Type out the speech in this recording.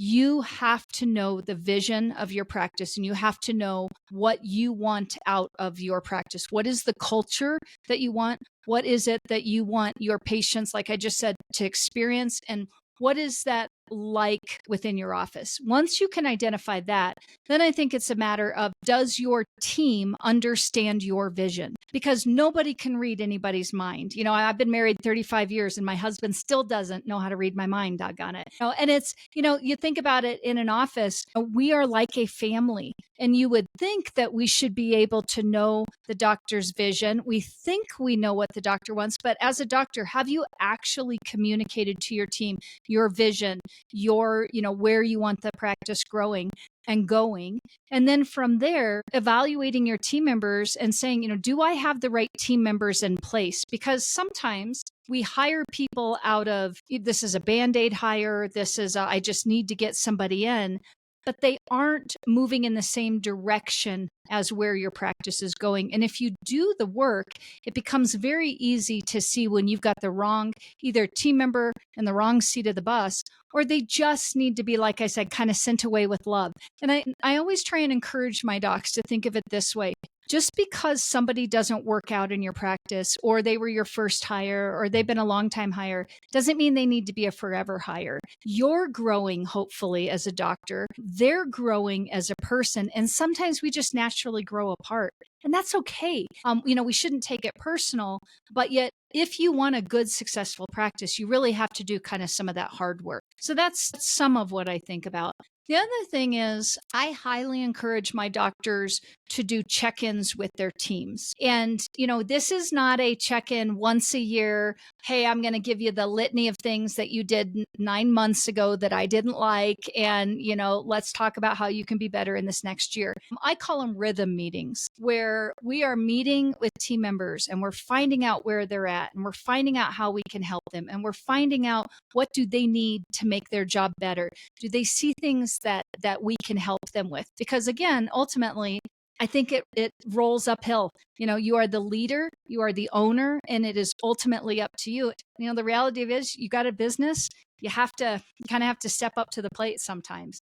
you have to know the vision of your practice, and you have to know what you want out of your practice. What is the culture that you want? What is it that you want your patients, like I just said, to experience? And what is that like within your office? Once you can identify that, then I think it's a matter of, does your team understand your vision? Because nobody can read anybody's mind. I've been married 35 years and my husband still doesn't know how to read my mind, doggone it. And it's, you think about it in an office, we are like a family. And you would think that we should be able to know the doctor's vision. We think we know what the doctor wants, but as a doctor, have you actually communicated to your team your vision, your, where you want the practice growing and going? And then from there, evaluating your team members and saying, do I have the right team members in place? Because sometimes we hire people out of, this is a Band-Aid hire, this is I just need to get somebody in, but they aren't moving in the same direction as where your practice is going. And if you do the work, it becomes very easy to see when you've got the wrong, either team member in the wrong seat of the bus, or they just need to be, like I said, kind of sent away with love. And I always try and encourage my docs to think of it this way. Just because somebody doesn't work out in your practice, or they were your first hire, or they've been a long time hire, doesn't mean they need to be a forever hire. You're growing, hopefully, as a doctor. They're growing as a person. And sometimes we just naturally grow apart. And that's okay. We shouldn't take it personal, but yet if you want a good, successful practice, you really have to do kind of some of that hard work. So that's some of what I think about. The other thing is, I highly encourage my doctors to do check-ins with their teams. And, this is not a check-in once a year. Hey, I'm going to give you the litany of things that you did 9 months ago that I didn't like. And, let's talk about how you can be better in this next year. I call them rhythm meetings, where we are meeting with team members and we're finding out where they're at, and we're finding out how we can help them. And we're finding out, what do they need to make their job better? Do they see things that we can help them with? Because again, ultimately, I think it rolls uphill. You are the leader, you are the owner, and it is ultimately up to you. The reality of it is, you got a business, you kind of have to step up to the plate sometimes.